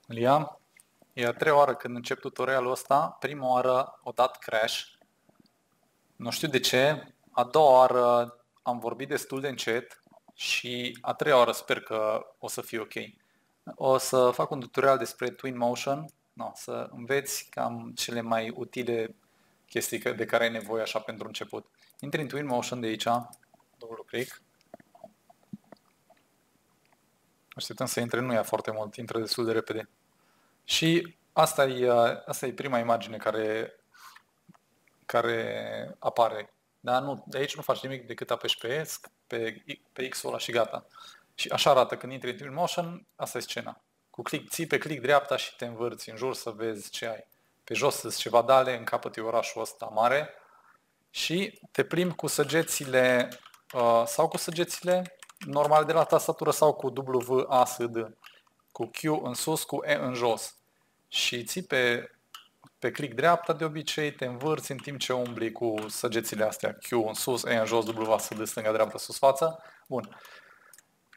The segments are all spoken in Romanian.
Lia, e a treia oară când încep tutorialul ăsta. Prima oară o dat crash. Nu știu de ce. A doua oară am vorbit destul de încet și a treia oară sper că o să fie ok. O să fac un tutorial despre Twinmotion, să înveți cam cele mai utile chestii de care ai nevoie așa pentru început. Intri în Twinmotion de aici, dublu click. Așteptăm să intre, nu ia foarte mult, intră destul de repede. Și asta e prima imagine care apare. Dar nu, de aici nu faci nimic decât apeși pe X-ul ăla și gata. Și așa arată când intri în Twinmotion, asta e scena. Ții pe click dreapta și te învârți în jur să vezi ce ai. Pe jos sunt ceva dale, în capăt e orașul ăsta mare și te plimbi cu săgețile sau cu săgețile normale de la tastatură sau cu W, A, S, D. Cu Q în sus, cu E în jos. Și ții pe click dreapta de obicei, te învârți în timp ce umbli cu săgețile astea, Q în sus, E în jos, W, S, D, stânga, dreapta, sus, față. Bun.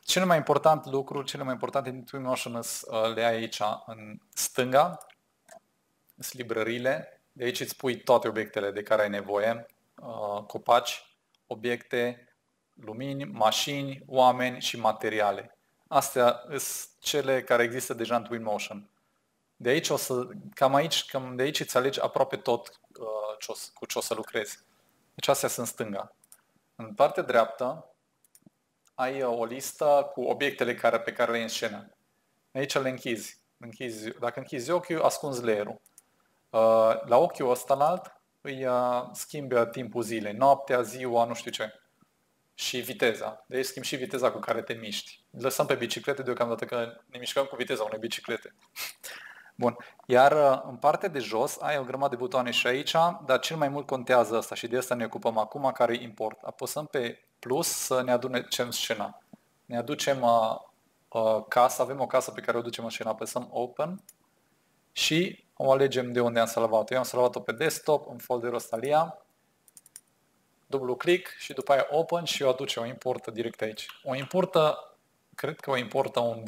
Cel mai important lucru, cele mai importante din Twinmotion le ai aici în stânga, sunt librăriile. De aici îți pui toate obiectele de care ai nevoie, copaci, obiecte, lumini, mașini, oameni și materiale. Astea sunt cele care există deja în Twinmotion. De aici cam de aici îți alegi aproape tot cu ce o să lucrezi. Deci astea sunt stânga. În partea dreaptă ai o listă cu obiectele pe care le ai în scenă. Aici le închizi. Dacă închizi ochiul, ascunzi layer-ul. La ochiul ăsta îi schimbi timpul zilei, noaptea, ziua, nu știu ce. Și viteza. De aici schimbi și viteza cu care te miști. Lăsăm pe biciclete deocamdată că ne mișcăm cu viteza unei biciclete. Bun. Iar în partea de jos ai o grămadă de butoane și aici, dar cel mai mult contează asta și de asta ne ocupăm acum, care e import. Apăsăm pe plus să ne aducem scena. Ne aducem casa, avem o casă pe care o ducem în scenă, apăsăm open și o alegem de unde am salvat-o. Eu am salvat-o pe desktop, în folderul ăsta Lia, dublu click și după aia open și o aduce, o importă direct aici. Cred că o importă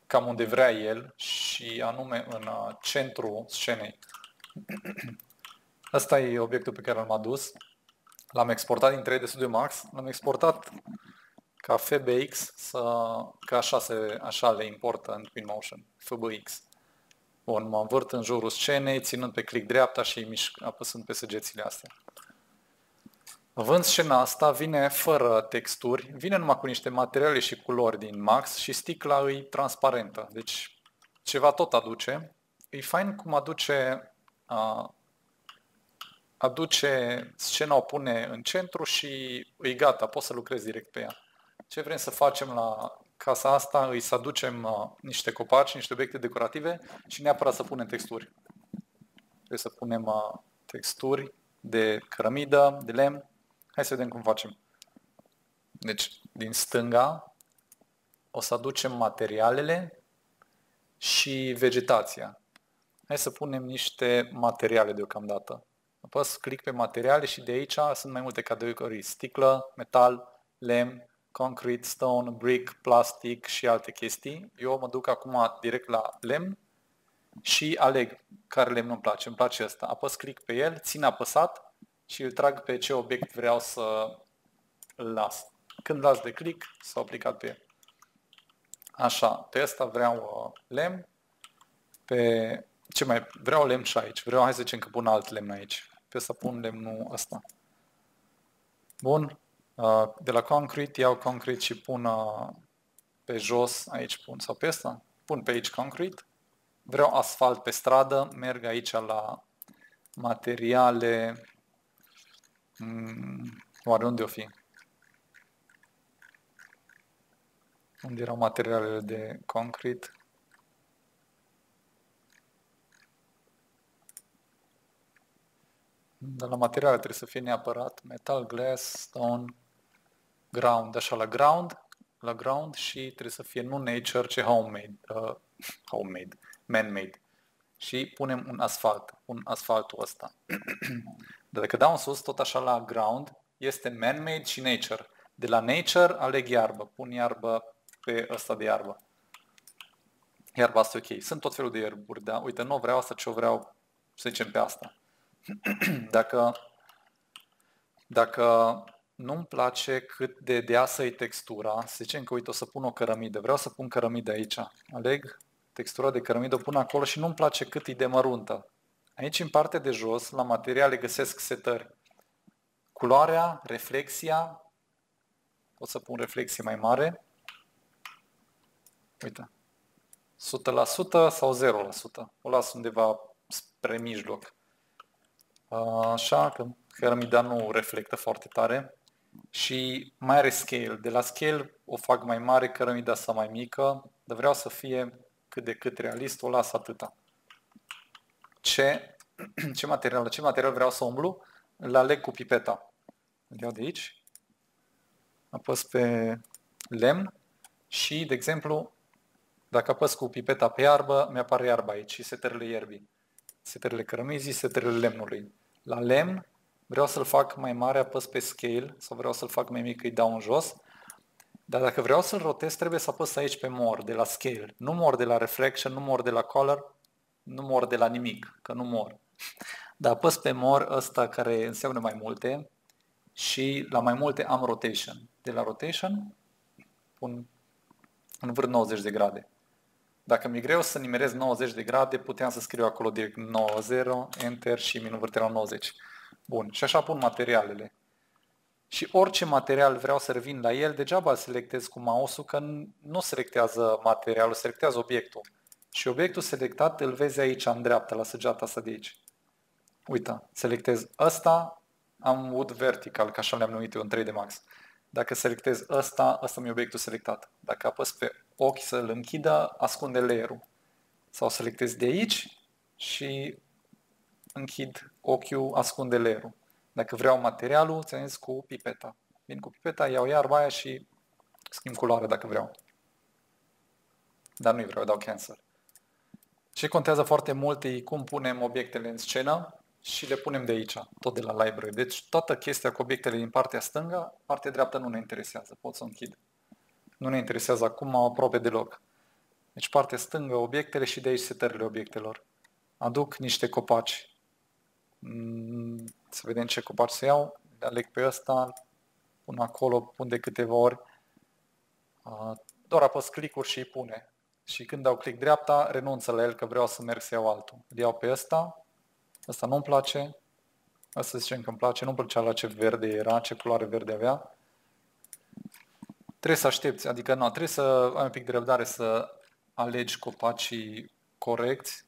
cam unde vrea el și anume în centrul scenei. Asta e obiectul pe care l-am adus. L-am exportat din 3D Studio Max, l-am exportat ca FBX, că așa le importă în Twinmotion, FBX. Bun, mă învârt în jurul scenei, ținând pe click dreapta și apăsând pe săgețile astea. Având scena asta, vine fără texturi, vine numai cu niște materiale și culori din Max și sticla e transparentă. Deci ceva tot aduce. E fain cum aduce scena, o pune în centru și e gata, poți să lucrezi direct pe ea. Ce vrem să facem la casa asta e să aducem niște copaci, niște obiecte decorative și neapărat să punem texturi. Trebuie să punem texturi de cărămidă, de lemn. Hai să vedem cum facem. Deci, din stânga o să aducem materialele și vegetația. Hai să punem niște materiale deocamdată. Apăs click pe materiale și de aici sunt mai multe categorii. Sticlă, metal, lemn, concrete, stone, brick, plastic și alte chestii. Eu mă duc acum direct la lemn și aleg care lemn îmi place. Îmi place ăsta. Apăs click pe el, țin apăsat și îl trag pe ce obiect vreau să îl las. Când las de click, s-a aplicat pe el. Așa, pe ăsta vreau lemn. Vreau lemn și aici. Hai să zicem că pun alt lemn aici. Pe ăsta pun lemnul ăsta. Bun. De la concrete iau concrete și pun pe jos, aici pun, sau pe ăsta, pun pe aici concrete. Vreau asfalt pe stradă, merg aici la materiale. Oare unde o fi? Unde erau materialele de concrete? De la materiale trebuie să fie neapărat metal, glass, stone, ground. Așa, la ground și trebuie să fie nu nature, ci homemade, man-made. Și punem pun asfaltul ăsta. Dar dacă dau în sus, tot așa la ground, este man-made și nature. De la nature aleg iarbă, pun iarbă pe ăsta de iarbă. Iarba asta e ok. Sunt tot felul de ierburi, da? Uite, nu vreau asta, ce o vreau, să zicem, pe asta. Dacă nu-mi place cât de deasă e textura, să zicem că, uite, o să pun o cărămidă, vreau să pun cărămidă aici. Aleg textura de cărămidă, o pun acolo și nu-mi place cât e de măruntă. Aici, în partea de jos, la materiale, găsesc setări. Culoarea, reflexia, pot să pun reflexie mai mare. Uite, 100% sau 0%. O las undeva spre mijloc. Așa, că cărămida nu reflectă foarte tare. Și mai are scale. De la scale o fac mai mare, cărămida asta mai mică, dar vreau să fie cât de cât realist, o las atâta. Ce material vreau să umblu? Îl aleg cu pipeta. Îl iau de aici, apăs pe lemn și, de exemplu, dacă apăs cu pipeta pe iarbă, mi-apare iarba aici și setările ierbii. Setările cărămizii, setările lemnului. La lemn vreau să-l fac mai mare, apăs pe scale sau vreau să-l fac mai mic, îi dau în jos. Dar dacă vreau să-l rotez, trebuie să apăs aici pe more, de la scale. Nu more de la reflection, nu more de la color, nu more de la nimic, că nu more. Dar apăs pe more ăsta care înseamnă mai multe și la mai multe am rotation. De la rotation pun în vârf 90 de grade. Dacă mi-e greu să nimerez 90 de grade, puteam să scriu acolo direct 90, enter și mi învârte la 90. Bun, și așa pun materialele. Și orice material vreau să revin la el, degeaba îl selectez cu mouse-ul, că nu selectează materialul, selectează obiectul. Și obiectul selectat îl vezi aici, în dreapta, la săgeata asta de aici. Uite, selectez ăsta, am wood vertical, că așa le-am numit eu în 3D Max. Dacă selectez ăsta, ăsta mi-e obiectul selectat. Dacă apăs pe ochi să-l închidă, ascunde layer-ul. Sau selectez de aici și închid ochiul, ascunde layer-ul. Dacă vreau materialul, ținem cu pipeta. Vin cu pipeta, iau iarba aia și schimb culoare dacă vreau. Dar nu-i vreau, dau cancel. Ce contează foarte mult e cum punem obiectele în scenă și le punem de aici, tot de la library. Deci toată chestia cu obiectele din partea stângă, partea dreaptă nu ne interesează, pot să o închid. Nu ne interesează acum aproape deloc. Deci partea stângă, obiectele și de aici setările obiectelor. Aduc niște copaci. Să vedem ce copaci să iau. Le aleg pe ăsta, pun acolo, pun de câteva ori. Doar apăs click-uri și îi pune. Și când dau click dreapta, renunță la el că vreau să merg să iau altul. Îl iau pe ăsta. Ăsta nu-mi place. Asta zicem că îmi place. Nu-mi plăcea la ce verde era, ce culoare verde avea. Trebuie să aștepți, adică nu, trebuie să ai un pic de răbdare să alegi copacii corecți,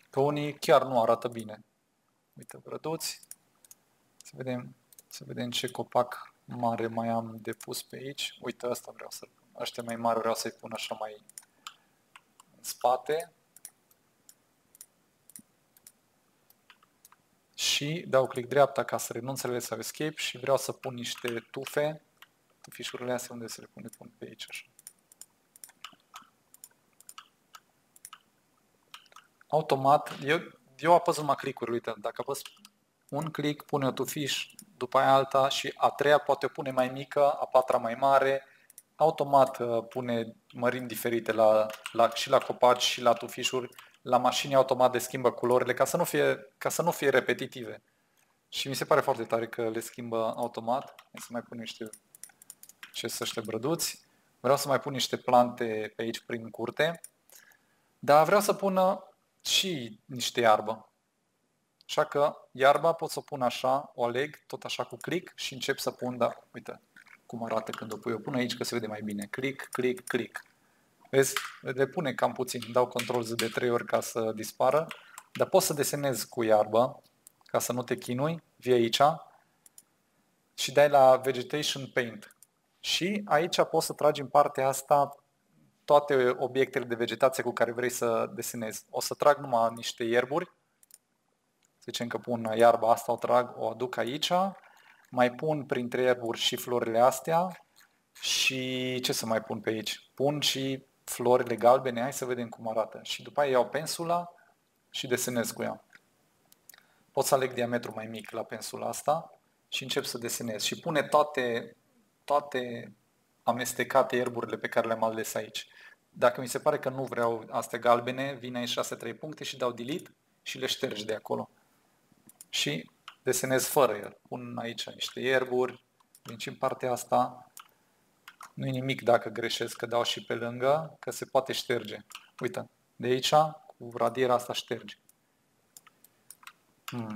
că unii chiar nu arată bine. Uite, brăduți. Să vedem ce copac mare mai am de pus pe aici. Uite, ăsta vreau să-l pun. Ăștia mai mari vreau să-i pun așa mai în spate. Și dau click dreapta ca să renunț ele sau escape și vreau să pun niște tufe. Tufișurile astea unde să le pun? Le pun pe aici așa. Automat, eu apăs numai click-uri, uite, dacă apăs un click, pune o tufiș, după aia alta și a treia poate o pune mai mică, a patra mai mare, automat pune mărimi diferite și la copaci și la tufișuri, la mașini automat le schimbă culorile ca să nu fie repetitive. Și mi se pare foarte tare că le schimbă automat. Hai să mai pun niște ăștia brăduți. Vreau să mai pun niște plante pe aici prin curte, dar vreau să pun și niște iarbă. Așa că iarba pot să o pun așa, o aleg tot așa cu click și încep să pun, da, uite cum arată când o pui. O pun aici că se vede mai bine. Click, click, click. Vezi? Le pune cam puțin. Dau control Z de 3 ori ca să dispară. Dar poți să desenezi cu iarbă ca să nu te chinui. Vii aici și dai la Vegetation Paint. Și aici poți să tragi în partea asta toate obiectele de vegetație cu care vrei să desenezi. O să trag numai niște ierburi. Zicem că pun iarba asta, o aduc aici, mai pun printre ierburi și florile astea și ce să mai pun pe aici? Pun și florile galbene, hai să vedem cum arată. Și după aia iau pensula și desenez cu ea. Pot să aleg diametru mai mic la pensula asta și încep să desenez. Și pune toate amestecate ierburile pe care le-am ales aici. dacă mi se pare că nu vreau astea galbene, vin aici 6-3 puncte și dau delete și le șterg de acolo. Și desenez fără el. Pun aici niște ierburi, vin și în partea asta. Nu-i nimic dacă greșesc, că dau și pe lângă, că se poate șterge. Uite, de aici, cu radiera asta șterge.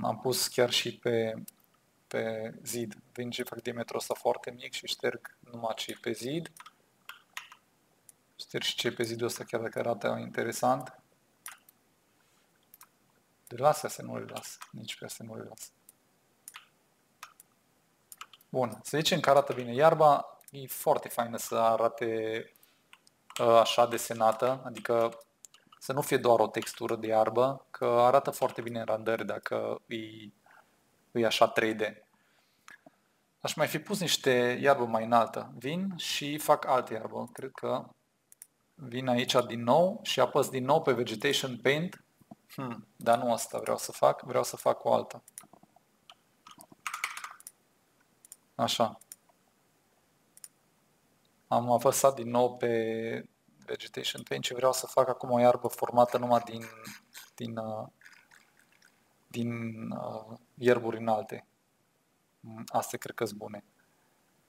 Am pus chiar și pe zid. Vin și fac diametrul ăsta foarte mic și șterg numai ce pe zid. Șterg și ce pe zidul ăsta, chiar dacă arată interesant. Le las astea, nu le las. Nici pe astea nu le las. Bun, să zicem că arată bine. Iarba e foarte faină să arate așa desenată, adică să nu fie doar o textură de iarbă, că arată foarte bine în randări dacă e așa 3D. Aș mai fi pus niște iarbă mai înaltă. Vin și fac altă iarbă. Cred că vin aici din nou și apăs din nou pe Vegetation Paint. Dar nu asta vreau să fac o altă. Așa. Am apăsat din nou pe Vegetation Paint și vreau să fac acum o iarbă formată numai din ierburi înalte. Astea cred că sunt bune.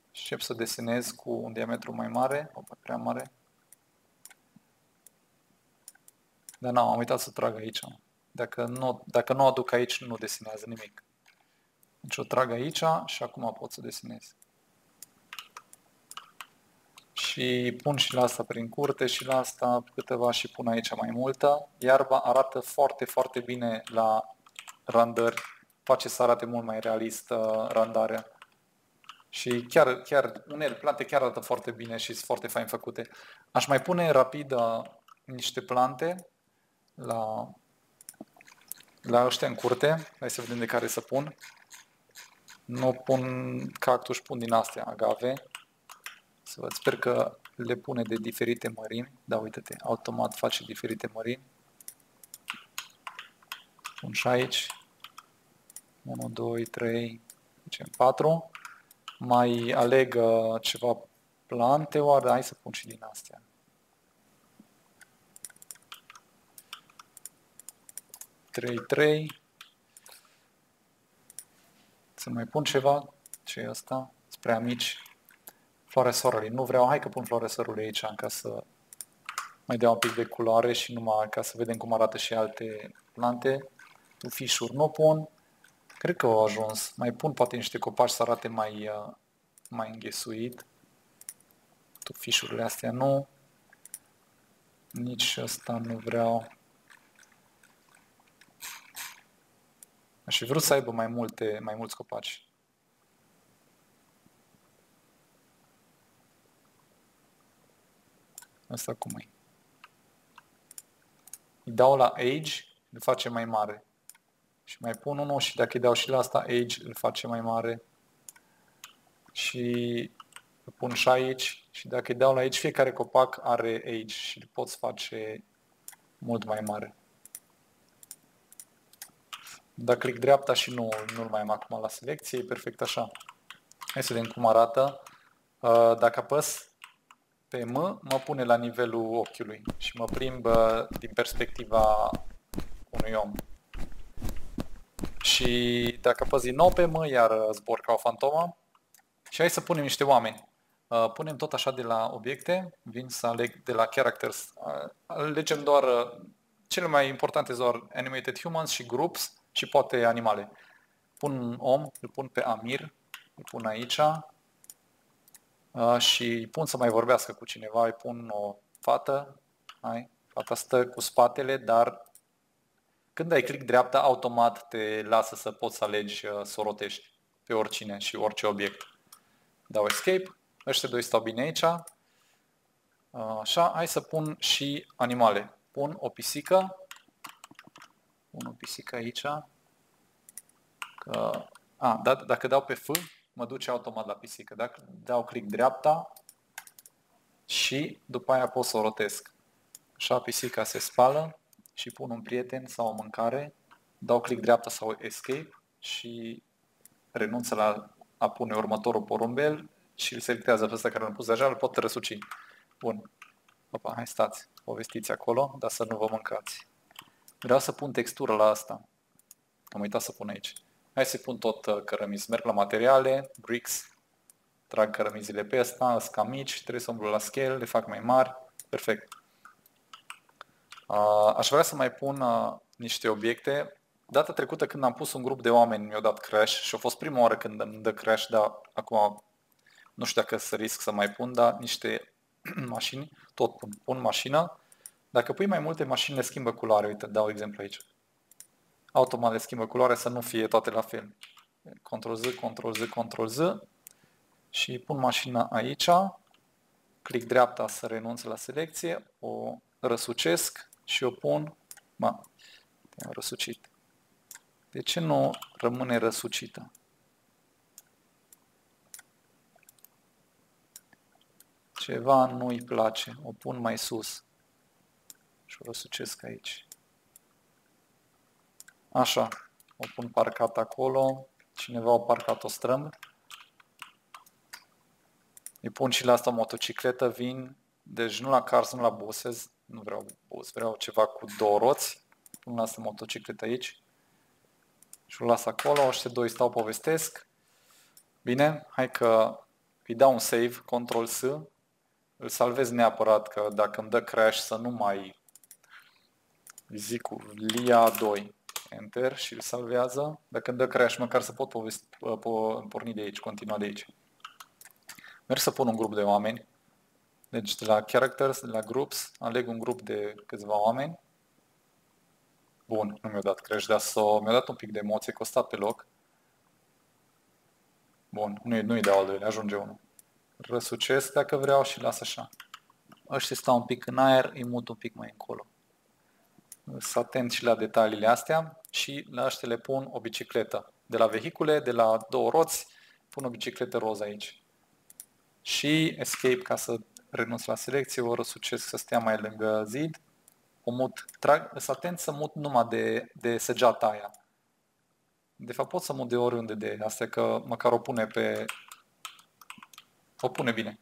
Încep să desenez cu un diametru mai mare, prea mare. Dar n-am uitat să trag aici. Dacă nu o aduc aici, nu desenează nimic. Deci o trag aici și acum pot să desenez. Și pun și la asta prin curte și la asta câteva și pun aici mai multă. Iarba arată foarte, foarte bine la randări. Face să arate mult mai realist randarea. Și chiar unele plante chiar arată foarte bine și sunt foarte fain făcute. Aș mai pune rapid niște plante la ăștia în curte. Hai să vedem de care să pun. Nu pun cactus, pun din astea, agave. Să văd, sper că le pune de diferite mărimi. Da, uite-te, automat face diferite mărimi. Pun și aici. 1, 2, 3, zicem 4. Mai aleg ceva plante, oare? Hai să pun și din astea. Trei. Să mai pun ceva. Ce e asta? Spre amici. Floarea soarelui. Nu vreau. Hai că pun floarea soarelui aici ca să mai dea un pic de culoare și numai ca să vedem cum arată și alte plante. Tufișuri nu pun. Cred că au ajuns. Mai pun poate niște copaci să arate mai înghesuit. Tufișurile astea nu. Nici ăsta nu vreau. Aș fi vrut să aibă mai mulți copaci. Asta cum e? Îi dau la Age, îl face mai mare. Și mai pun unul și dacă îi dau și la asta Age, îl face mai mare. Și îl pun și aici. Și dacă îi dau la aici, fiecare copac are Age și îl poți face mult mai mare. Da click dreapta și nu-l mai am acum la selecție, e perfect așa. Hai să vedem cum arată. Dacă apăs pe M, mă pune la nivelul ochiului și mă plimb din perspectiva unui om. Și dacă apăs din nou pe M, iar zbor ca o fantomă. Și hai să punem niște oameni. Punem tot așa de la obiecte, vin să aleg de la characters. Alegem doar, cele mai importante doar animated humans și groups și poate animale. Pun un om, îl pun pe Amir, îl pun aici și îi pun să mai vorbească cu cineva, îi pun o fată, fata stă cu spatele, dar când dai click dreapta, automat te lasă să poți să alegi să o rotești pe oricine și orice obiect. Dau escape, ăștia doi stau bine aici. Așa, hai să pun și animale. Pun o pisică. Pun o pisică aici. Dacă dau pe F, mă duce automat la pisică. Dacă dau click dreapta și după aia pot să o rotesc. Așa, pisica se spală și pun un prieten sau o mâncare. Dau click dreapta sau escape și renunță la a pune următorul porumbel și îl selectează pe ăsta care l-am pus deja, îl pot răsuci. Bun. Opa, hai stați, povestiți acolo, dar să nu vă mâncați. Vreau să pun textură la asta. Am uitat să pun aici. Hai să pun tot cărămizi. Merg la materiale, bricks, trag cărămizile pe ăsta, sunt cam mici, trebuie să umblu la scale, le fac mai mari. Perfect. Aș vrea să mai pun niște obiecte. Data trecută când am pus un grup de oameni mi-a dat crash și a fost prima oară când îmi dă crash, dar acum nu știu dacă să risc să mai pun, dar niște mașini, tot pun mașină. Dacă pui mai multe mașini le schimbă culoare, uite, dau exemplu aici. Automat le schimbă culoare să nu fie toate la fel. Ctrl-Z, Ctrl-Z, Ctrl-Z și pun mașina aici, click dreapta să renunț la selecție, o răsucesc și o pun, am răsucit. De ce nu rămâne răsucită? Ceva nu-i place, o pun mai sus și o răsucesc aici. Așa, o pun parcat acolo, cineva a parcat o strâmb. Îi pun și la asta o motocicletă, vin, deci nu la cars, nu la buses, nu vreau bus, vreau ceva cu două roți. Pun la asta motocicletă aici și o las acolo, ăștia doi stau povestesc. Bine, hai că îi dau un save, Ctrl-S, îl salvez neapărat că dacă îmi dă crash să nu mai zic cu Lia 2, Enter și îl salvează. Dacă îmi dă crash măcar să pot porni de aici, continua de aici. Merg să pun un grup de oameni. Deci de la Characters, de la Groups, aleg un grup de câțiva oameni. Bun, nu mi-a dat crash, dar mi-a dat un pic de emoție, că a stat pe loc. Bun, nu-i dau al doilea, ajunge unul. Răsucesc dacă vreau și las așa. Ăștia stau un pic în aer, îi mut un pic mai încolo. Să atent și la detaliile astea și la ăștia le pun o bicicletă. De la vehicule, de la două roți, pun o bicicletă roz aici. Și escape ca să renunț la selecție, o răsucesc să stea mai lângă zid. O mut, să atent să mut numai de săgeata aia. De fapt pot să mut de oriunde de astea, că măcar o pune bine,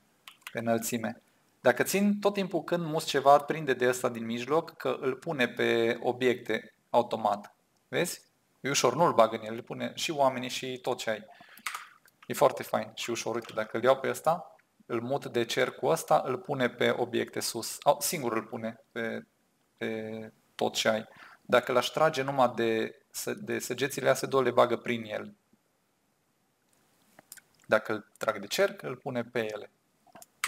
pe înălțime. Dacă țin tot timpul când mus ceva, prinde de ăsta din mijloc, că îl pune pe obiecte automat. Vezi? E ușor, nu-l bag în el, îl pune și oamenii și tot ce ai. E foarte fain și ușor. Uite, dacă îl iau pe ăsta, îl mut de cer cu ăsta, îl pune pe obiecte sus. Singur îl pune pe tot ce ai. Dacă l-aș trage numai de săgețile astea două, le bagă prin el. Dacă îl trag de cerc, îl pune pe ele.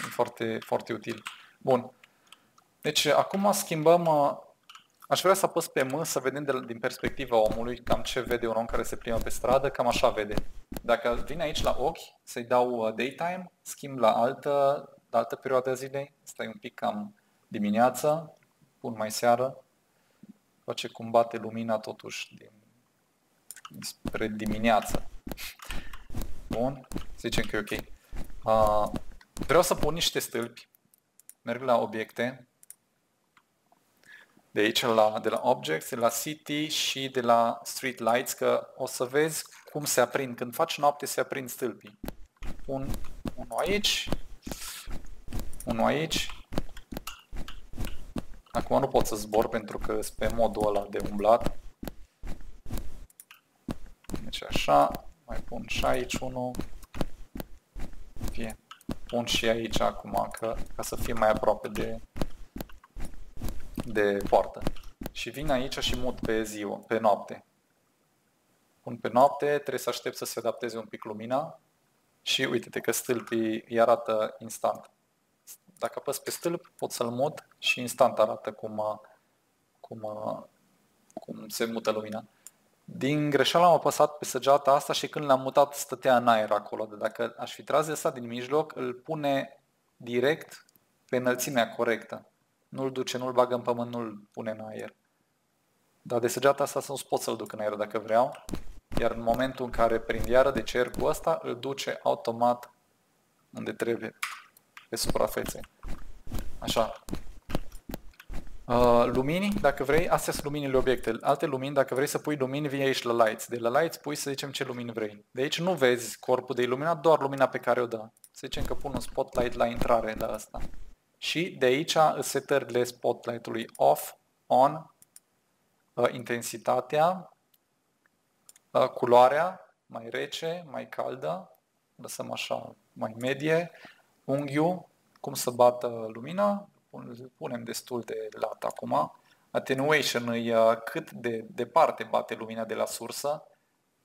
E foarte, foarte util. Bun. Deci acum schimbăm. Aș vrea să apăs pe M să vedem din perspectiva omului cam ce vede un om care se plimbă pe stradă, cam așa vede. Dacă vin aici la ochi, să-i dau daytime, schimb la altă perioadă a zilei, stai un pic cam dimineață, pun mai seară, face cum bate lumina totuși spre dimineață. Bun, zicem că e ok. Vreau să pun niște stâlpi, merg la obiecte, de aici de la Objects, de la City și de la Street Lights, că o să vezi cum se aprind. Când faci noapte se aprind stâlpii. Pun unul aici, unul aici. Acum nu pot să zbor pentru că sunt pe modul ăla de umblat. Deci așa, mai pun și aici unul. Fie. Pun și aici acum ca să fie mai aproape de poartă. Și vin aici și mut pe noapte. Pun pe noapte, trebuie să aștept să se adapteze un pic lumina și uite-te că stâlpii îi arată instant. Dacă apăs pe stâlp, pot să-l mut și instant arată cum se mută lumina. Din greșeală am apăsat pe săgeata asta și când l-am mutat stătea în aer acolo. Dacă aș fi tras de asta din mijloc, îl pune direct pe înălțimea corectă. Nu-l duce, nu-l bagă în pământ, nu-l pune în aer. Dar de săgeata asta nu pot să-l duc în aer dacă vreau. Iar în momentul în care prind iară de cer cu ăsta, îl duce automat unde trebuie, pe suprafețe. Așa. Lumini, dacă vrei, astea sunt luminile obiecte. Alte lumini, dacă vrei să pui lumini, vii aici la Lights. De la Lights pui să zicem ce lumini vrei. De aici nu vezi corpul de iluminat, doar lumina pe care o dă. Să zicem că pun un spotlight la intrare la asta. Și de aici setările spotlight-ului off, on, intensitatea, culoarea, mai rece, mai caldă, lăsăm așa mai medie, unghiul, cum să bată lumina, punem destul de lat acum. Attenuation e cât de departe bate lumina de la sursă,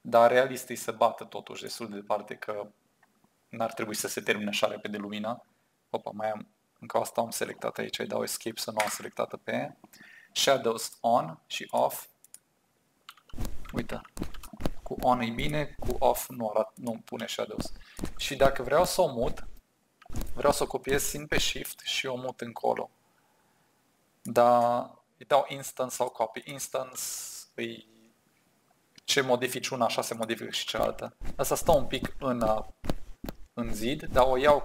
dar realist e să bată totuși destul de departe, că n-ar trebui să se termine așa repede lumina. Opa, mai am încă asta am selectat aici, îi dau escape să nu am selectată pe ea. Shadows on și off. Uite, cu on e bine, cu off nu pune shadows. Și dacă vreau să o mut, vreau să o copiez, țin pe shift și o mut încolo. Dar îi dau instance sau copy. Instance îi ce modifici una, așa se modifică și cealaltă. Asta stă un pic în zid, dar o iau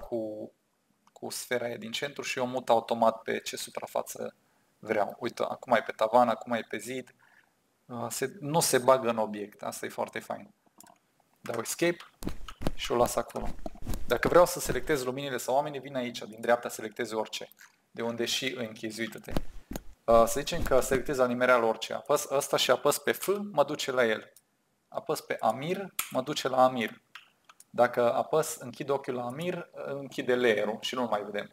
cu sfera aia din centru și o mut automat pe ce suprafață vreau. Uite, acum e pe tavan, acum e pe zid. Nu se bagă în obiect, asta e foarte fain. Dau escape și o las acolo. Dacă vreau să selectez luminile sau oamenii, vin aici, din dreapta selectez orice. De unde și închizi, uite-te. Să zicem că selectez alinearea orice. Apăs ăsta și apăs pe F, mă duce la el. Apăs pe Amir, mă duce la Amir. Dacă apăs, închid ochiul la Amir, închide layer-ul și nu-l mai vedem.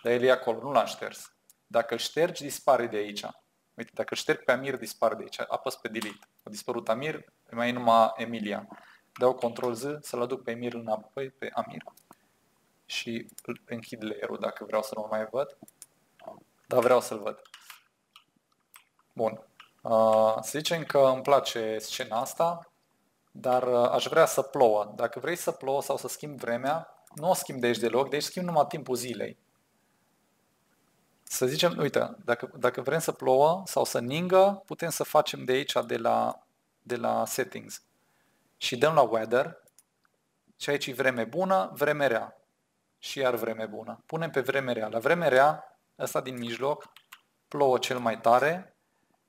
Dar el e acolo, nu l-am șters. Dacă îl ștergi, dispare de aici. Uite, dacă îl șterg pe Amir, dispare de aici. Apăs pe delete. A dispărut Amir, mai e numai Emilia. Dau Ctrl Z să-l aduc pe Emir înapoi, pe Amir. Și închid layer-ul dacă vreau să nu mai văd. Dar vreau să-l văd. Bun. Să zicem că îmi place scena asta, dar aș vrea să plouă. Dacă vrei să plouă sau să schimbi vremea, nu o schimb de aici deloc, de aici schimb numai timpul zilei. Să zicem, uite, dacă vrem să plouă sau să ningă, putem să facem de aici, de la settings. Și dăm la weather și aici e vreme bună, vreme rea. Și iar vreme bună. Punem pe vreme rea. La vreme rea, ăsta din mijloc, plouă cel mai tare,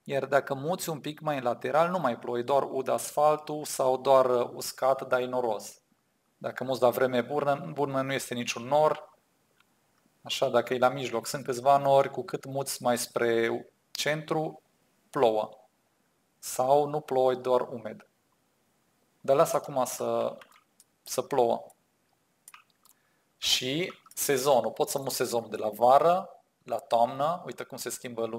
iar dacă muți un pic mai lateral, nu mai plouă, e doar ud asfaltul sau doar uscat, dar e noros. Dacă muți la vreme bună, nu este niciun nor. Așa, dacă e la mijloc, sunt câțiva nori, cu cât muți mai spre centru, plouă. Sau nu plouă, e doar umed. Dar lasă acum să plouă. Și sezonul, pot să mut sezonul de la vară la toamnă, uite cum se schimbă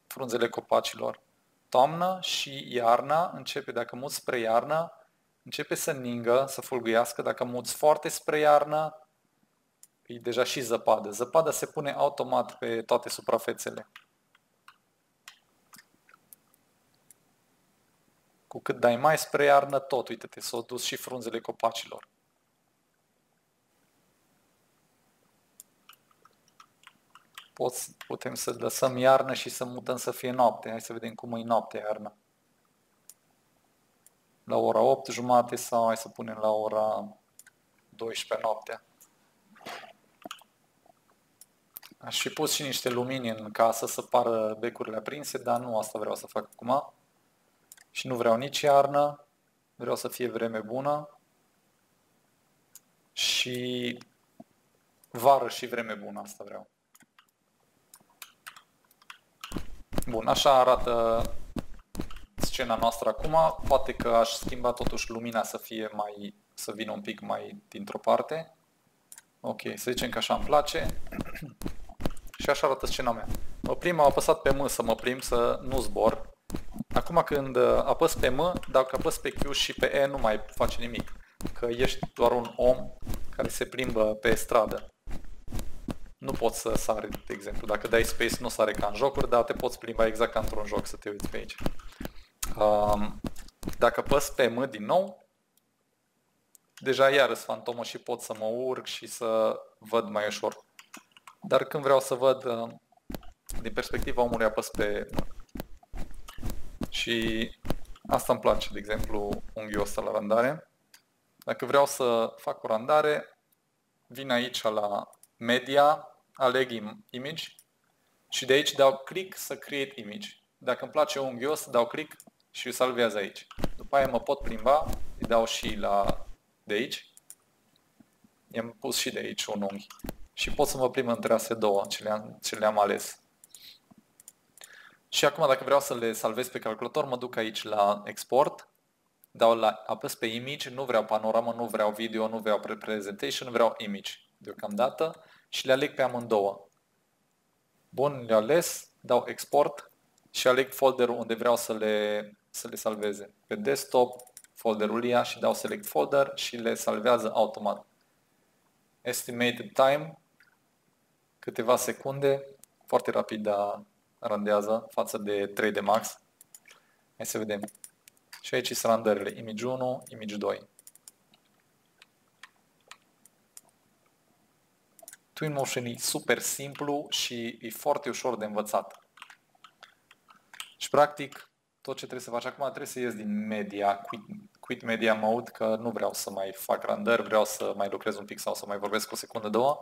frunzele copacilor. Toamnă și iarna începe, dacă muți spre iarnă, începe să ningă, să fulguiască. Dacă muți foarte spre iarnă, e deja și zăpadă. Zăpada se pune automat pe toate suprafețele. Cu cât dai mai spre iarnă, tot, uite-te, s-au dus și frunzele copacilor. Putem să lăsăm iarnă și să mutăm să fie noapte. Hai să vedem cum e noaptea iarnă. La ora 8:30 sau hai să punem la ora 12 noaptea. Aș fi pus și niște lumini în casă să pară becurile aprinse, dar nu asta vreau să fac acum. Și nu vreau nici iarnă, vreau să fie vreme bună. Și vară și vreme bună, asta vreau. Bun, așa arată scena noastră acum. Poate că aș schimba totuși lumina să vină un pic mai dintr-o parte. Ok, să zicem că așa îmi place. Și așa arată scena mea. Am apăsat pe M să mă plimb, să nu zbor. Acum când apăs pe M, dacă apăs pe Q și pe E, nu mai face nimic. Că ești doar un om care se plimbă pe stradă. Nu poți să sari, de exemplu. Dacă dai space, nu sare ca în jocuri, dar te poți plimba exact ca într-un joc, să te uiți pe aici. Dacă apăs pe M din nou, deja iarăs fantomă și pot să mă urc și să văd mai ușor. Dar când vreau să văd din perspectiva omului, apăs pe M. Și asta îmi place, de exemplu, unghiul ăsta la randare. Dacă vreau să fac o randare, vin aici la media, aleg image și de aici dau click să create image. Dacă îmi place unghiul ăsta, dau click și îl salvează aici. După aia mă pot plimba, îi dau și de aici. I-am pus și de aici un unghi. și pot să mă plimb între astea două ce le-am ales. Și acum dacă vreau să le salvez pe calculator, mă duc aici la export, apăs pe image, nu vreau panoramă, nu vreau video, nu vreau presentation, vreau image deocamdată și le aleg pe amândouă. Bun, le ales, dau export și aleg folderul unde vreau să le salveze. Pe desktop, folderul ia și dau select folder și le salvează automat. Estimated time, câteva secunde, foarte rapid randează față de 3D Max. Hai să vedem. Și aici sunt randările, image 1, image 2. Twinmotion e super simplu și e foarte ușor de învățat. Și practic, tot ce trebuie să faci acum, trebuie să ies din media, quit media mode, că nu vreau să mai fac randări, vreau să mai lucrez un pic sau să mai vorbesc o secundă, două.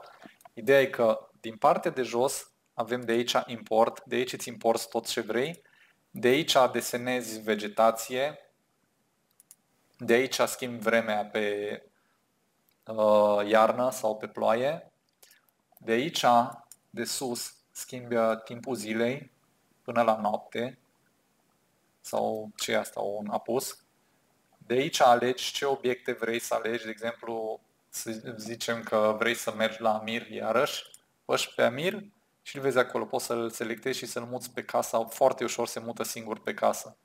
Ideea e că din partea de jos avem de aici import, de aici îți importi tot ce vrei, de aici desenezi vegetație, de aici schimbi vremea pe iarnă sau pe ploaie, de aici, de sus, schimbi timpul zilei până la noapte sau ce e asta, un apus. De aici alegi ce obiecte vrei să alegi, de exemplu, să zicem că vrei să mergi la Amir iarăși, păși pe Amir și îl vezi acolo, poți să-l selectezi și să-l muți pe casă, foarte ușor se mută singur pe casă.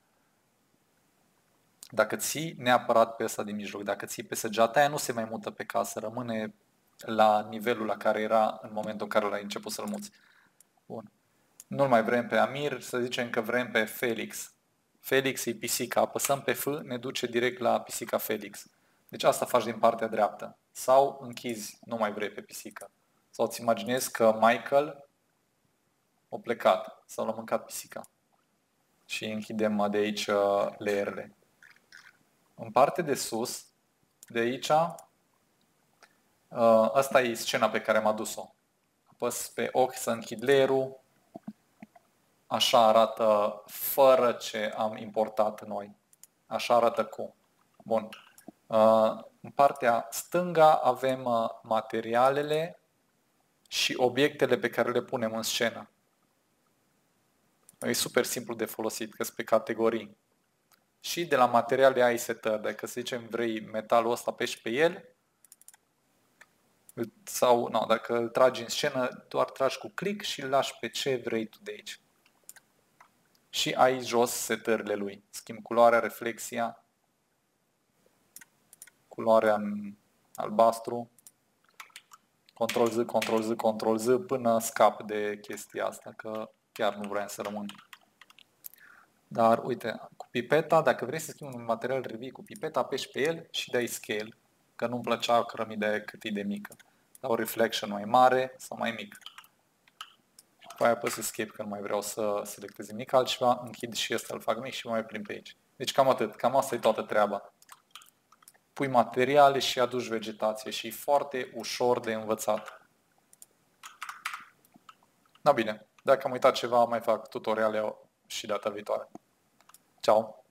Dacă ții neapărat pe ăsta din mijloc, dacă ții pe săgeata aia, nu se mai mută pe casă, rămâne la nivelul la care era în momentul în care l-ai început să-l muți. Bun. Nu-l mai vrem pe Amir, să zicem că vrem pe Felix. Felix e pisica, apăsăm pe F, ne duce direct la pisica Felix. Deci asta faci din partea dreaptă. Sau închizi, nu mai vrei pe pisică. Sau îți imaginezi că Michael a plecat sau l-a mâncat pisica. Și închidem de aici layerele. În partea de sus, de aici, asta e scena pe care am adus-o. Apăs pe ochi să închid layer-ul. Așa arată fără ce am importat noi. Așa arată cu. Bun. În partea stânga avem materialele și obiectele pe care le punem în scenă. E super simplu de folosit, că sunt pe categorii. Și de la materiale ai setări. Dacă să zicem vrei metalul ăsta, apeși pe el. Sau nu, dacă îl tragi în scenă, doar tragi cu click și îl lași pe ce vrei tu de aici. Și ai jos setările lui. Schimb culoarea, reflexia, culoarea în albastru, Ctrl-Z, Ctrl-Z, Ctrl-Z până scap de chestia asta, că chiar nu vreau să rămân. Dar uite, cu pipeta, dacă vrei să schimbi un material, revii cu pipeta, apeși pe el și dai scale, că nu-mi plăcea cărămida aia cât e de mică. Dau reflection mai mare sau mai mic. După aia apăs escape că nu mai vreau să selectez nimic altceva, închid și ăsta, îl fac mic și mă mai plimb pe aici. Deci cam atât, cam asta e toată treaba. Pui materiale și aduci vegetație și e foarte ușor de învățat. Da, bine, dacă am uitat ceva, mai fac tutoriale și data viitoare. Ciao!